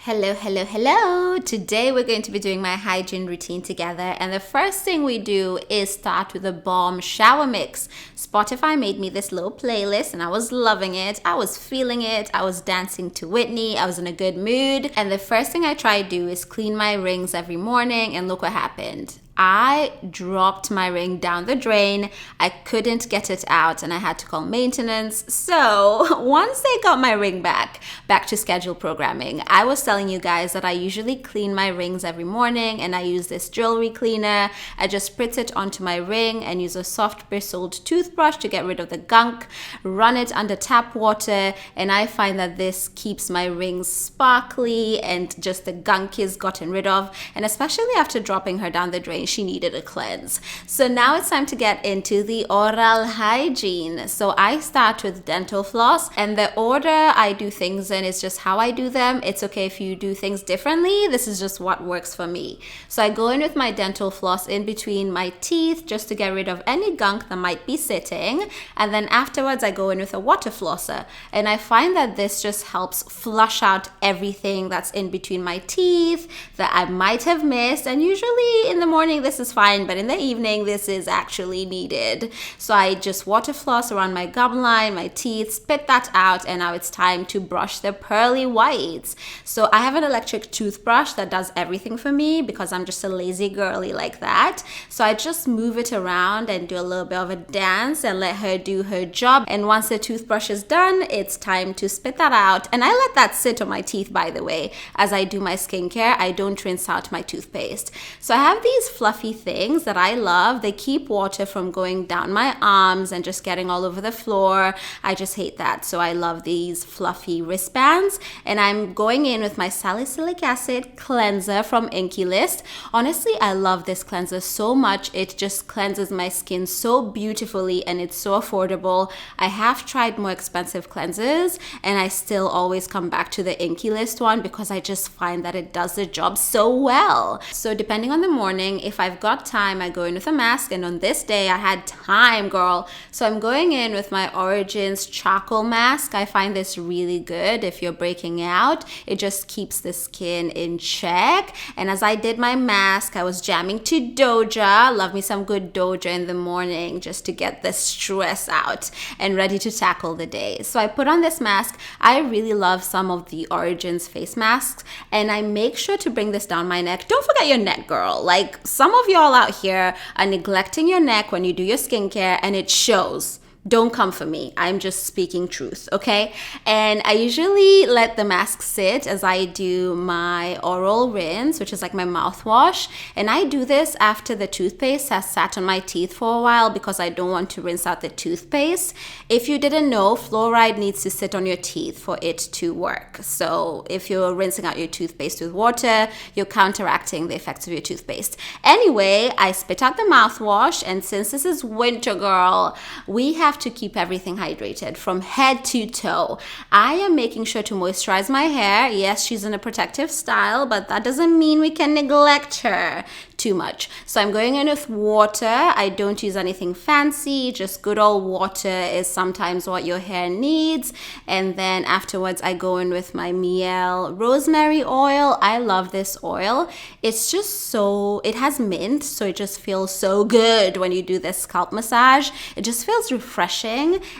Hello, hello, hello. Today we're going to be doing my hygiene routine together. And the first thing we do is start with a bomb shower mix. Spotify made me this little playlist and I was loving it. I was feeling it. I was dancing to Whitney. I was in a good mood. And the first thing I try to do is clean my rings every morning, and look what happened. I dropped my ring down the drain. I couldn't get it out and I had to call maintenance. So once I got my ring back to schedule programming, I was telling you guys that I usually clean my rings every morning, and I use this jewelry cleaner. I just spritz it onto my ring and use a soft bristled toothbrush to get rid of the gunk, run it under tap water, and I find that this keeps my rings sparkly and just the gunk is gotten rid of. And especially after dropping her down the drain, she needed a cleanse. So now it's time to get into the oral hygiene. So I start with dental floss, and the order I do things in is just how I do them. It's okay if you do things differently. This is just what works for me. So I go in with my dental floss in between my teeth just to get rid of any gunk that might be sitting, and then afterwards I go in with a water flosser, and I find that this just helps flush out everything that's in between my teeth that I might have missed. And usually in the morning this is fine, but in the evening this is actually needed. So I just water floss around my gum line, my teeth, spit that out, and now it's time to brush the pearly whites. So I have an electric toothbrush that does everything for me because I'm just a lazy girly like that. So I just move it around and do a little bit of a dance and let her do her job. And once the toothbrush is done, it's time to spit that out. And I let that sit on my teeth, by the way. As I do my skincare, I don't rinse out my toothpaste. So I have these fluffy things that I love. They keep water from going down my arms and just getting all over the floor. I just hate that. So I love these fluffy wristbands, and I'm going in with my salicylic acid cleanser from Inky List. Honestly, I love this cleanser so much. It just cleanses my skin so beautifully and it's so affordable. I have tried more expensive cleansers and I still always come back to the Inky List one because I just find that it does the job so well. So depending on the morning, if I've got time, I go in with a mask, and on this day I had time, girl. So I'm going in with my Origins charcoal mask. I find this really good if you're breaking out. It just keeps the skin in check. And as I did my mask, I was jamming to Doja. Love me some good Doja in the morning just to get the stress out and ready to tackle the day. So I put on this mask. I really love some of the Origins face masks, and I make sure to bring this down my neck. Don't forget your neck, girl. Like, some of y'all out here are neglecting your neck when you do your skincare, and it shows. Don't come for me. I'm just speaking truth, okay? And I usually let the mask sit as I do my oral rinse, which is like my mouthwash. And I do this after the toothpaste has sat on my teeth for a while because I don't want to rinse out the toothpaste. If you didn't know, fluoride needs to sit on your teeth for it to work. So if you're rinsing out your toothpaste with water, you're counteracting the effects of your toothpaste. Anyway, I spit out the mouthwash, and since this is winter, girl, we have to keep everything hydrated from head to toe. I am making sure to moisturize my hair. Yes, she's in a protective style, but that doesn't mean we can neglect her too much. So I'm going in with water. I don't use anything fancy. Just good old water is sometimes what your hair needs. And then afterwards I go in with my Miel rosemary oil. I love this oil. It's just so, it has mint, so it just feels so good when you do this scalp massage. It just feels refreshing,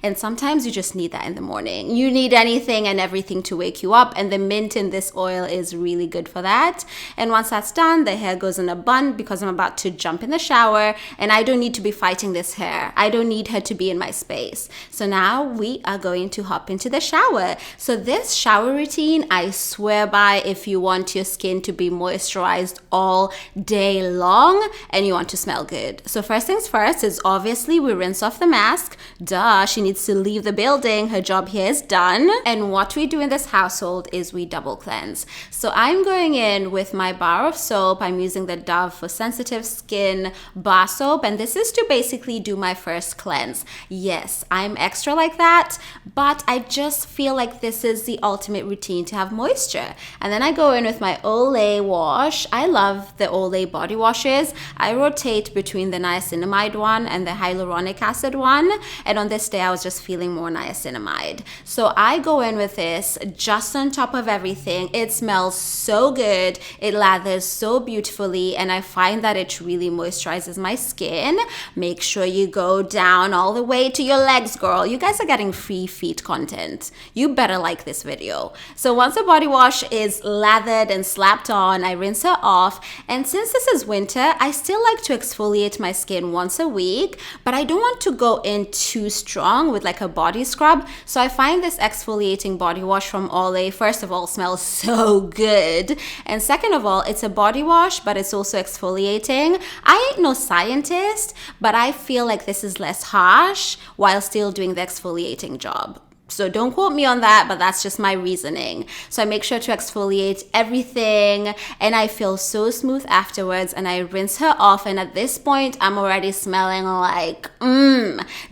and sometimes you just need that in the morning. You need anything and everything to wake you up, and the mint in this oil is really good for that. And once that's done, the hair goes in a bun because I'm about to jump in the shower, and I don't need to be fighting this hair. I don't need her to be in my space. So now we are going to hop into the shower. So this shower routine, I swear by if you want your skin to be moisturized all day long and you want to smell good. So first things first is obviously we rinse off the mask. Duh, she needs to leave the building. Her job here is done. And what we do in this household is we double cleanse. So I'm going in with my bar of soap. I'm using the Dove for sensitive skin bar soap, and this is to basically do my first cleanse. Yes, I'm extra like that, but I just feel like this is the ultimate routine to have moisture. And then I go in with my Olay wash. I love the Olay body washes. I rotate between the niacinamide one and the hyaluronic acid one, and on this day I was just feeling more niacinamide. So I go in with this just on top of everything. It smells so good. It lathers so beautifully, and I find that it really moisturizes my skin. Make sure you go down all the way to your legs, girl. You guys are getting free feet content. You better like this video. So once the body wash is lathered and slapped on, I rinse her off. And since this is winter, I still like to exfoliate my skin once a week, but I don't want to go in too strong with like a body scrub. So I find this exfoliating body wash from Olay, first of all, smells so good. And second of all, it's a body wash, but it's also exfoliating. I ain't no scientist, but I feel like this is less harsh while still doing the exfoliating job. So don't quote me on that, but that's just my reasoning. So I make sure to exfoliate everything, and I feel so smooth afterwards, and I rinse her off. And at this point, I'm already smelling like,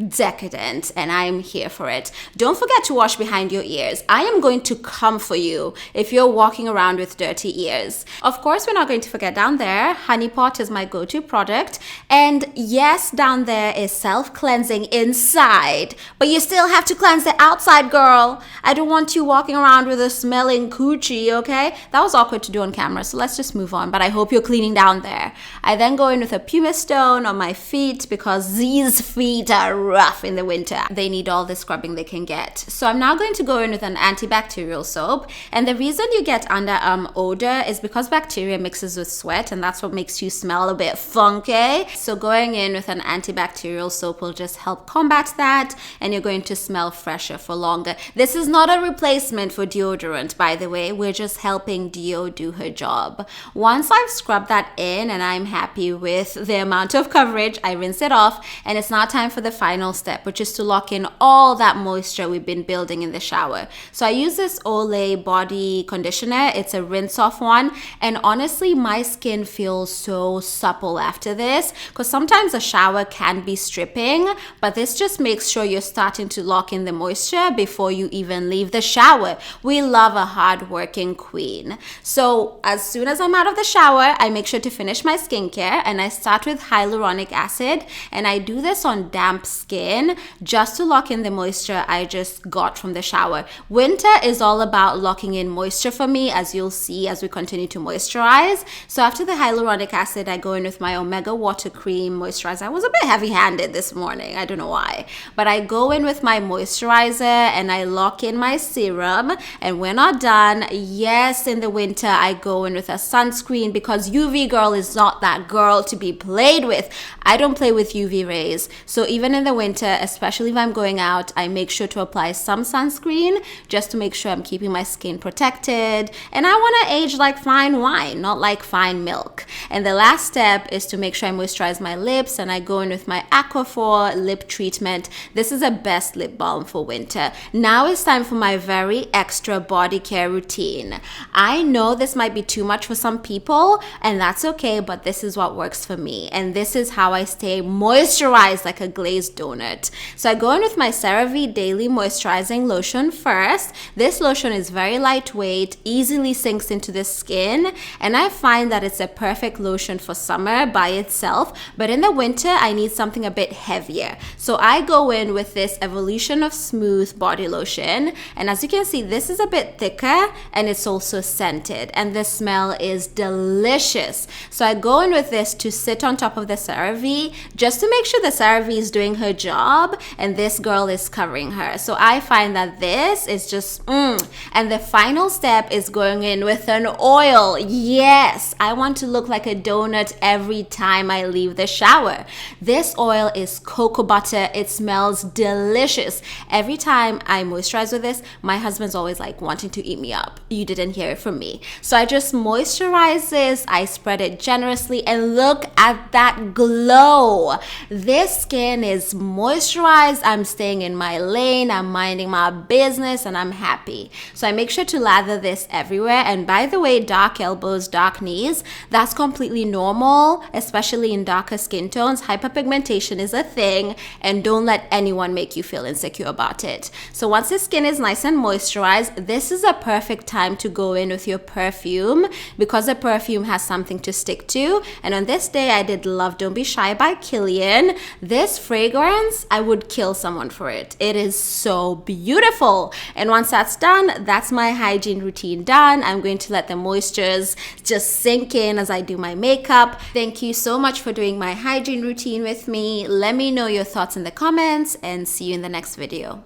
decadent, and I'm here for it. Don't forget to wash behind your ears. I am going to come for you if you're walking around with dirty ears. Of course, we're not going to forget down there. Honey Pot is my go-to product. And yes, down there is self-cleansing inside, but you still have to cleanse the outside, girl. I don't want you walking around with a smelling coochie, okay? That was awkward to do on camera, so let's just move on, but I hope you're cleaning down there. I then go in with a pumice stone on my feet because these feet are rough in the winter. They need all the scrubbing they can get. So I'm now going to go in with an antibacterial soap, and the reason you get underarm odor is because bacteria mixes with sweat, and that's what makes you smell a bit funky. So going in with an antibacterial soap will just help combat that, and you're going to smell fresher for longer. This is not a replacement for deodorant, by the way. We're just helping Deo do her job. Once I've scrubbed that in and I'm happy with the amount of coverage, I rinse it off, and it's now time for the final step, which is to lock in all that moisture we've been building in the shower. So I use this Olay body conditioner. It's a rinse off one, and honestly, my skin feels so supple after this, because sometimes a shower can be stripping, but this just makes sure you're starting to lock in the moisture before you even leave the shower. We love a hard-working queen. So as soon as I'm out of the shower, I make sure to finish my skincare, and I start with hyaluronic acid, and I do this on damp skin just to lock in the moisture I just got from the shower. Winter is all about locking in moisture for me, as you'll see as we continue to moisturize. So after the hyaluronic acid, I go in with my Omega Water Cream Moisturizer. I was a bit heavy-handed this morning, I don't know why, but I go in with my moisturizer and I lock in my serum, and we're not done. Yes, in the winter I go in with a sunscreen because UV girl is not that girl to be played with. I don't play with UV rays, so even in the winter, especially if I'm going out, I make sure to apply some sunscreen just to make sure I'm keeping my skin protected. And I want to age like fine wine, not like fine milk. And the last step is to make sure I moisturize my lips, and I go in with my Aquaphor lip treatment. This is the best lip balm for winter. Now it's time for my very extra body care routine. I know this might be too much for some people, and that's okay, but this is what works for me, and this is how I stay moisturized like a glazed donut. So I go in with my CeraVe Daily Moisturizing Lotion first. This lotion is very lightweight, easily sinks into the skin, and I find that it's a perfect lotion for summer by itself, but in the winter I need something a bit heavier. So I go in with this Evolution of Smooth body lotion, and as you can see, this is a bit thicker and it's also scented, and the smell is delicious. So I go in with this to sit on top of the CeraVe just to make sure the CeraVe is doing her job and this girl is covering her. So I find that this is just and the final step is going in with an oil. Yes, I want to look like a donut every time I leave the shower. This oil is cocoa butter. It smells delicious. Every time I moisturize with this, my husband's always like wanting to eat me up. You didn't hear it from me. So I just moisturize this, I spread it generously, and look at that glow. This skin is moisturized. I'm staying in my lane, I'm minding my business, and I'm happy. So I make sure to lather this everywhere. And by the way, dark elbows, dark knees, that's completely completely normal, especially in darker skin tones. Hyperpigmentation is a thing, and don't let anyone make you feel insecure about it. So once the skin is nice and moisturized, this is a perfect time to go in with your perfume, because the perfume has something to stick to. And on this day, I did love Don't Be Shy by Kilian. This fragrance, I would kill someone for it. It is so beautiful. And once that's done, that's my hygiene routine done. I'm going to let the moistures just sink in as I do my makeup. Thank you so much for doing my hygiene routine with me. Let me know your thoughts in the comments, and see you in the next video.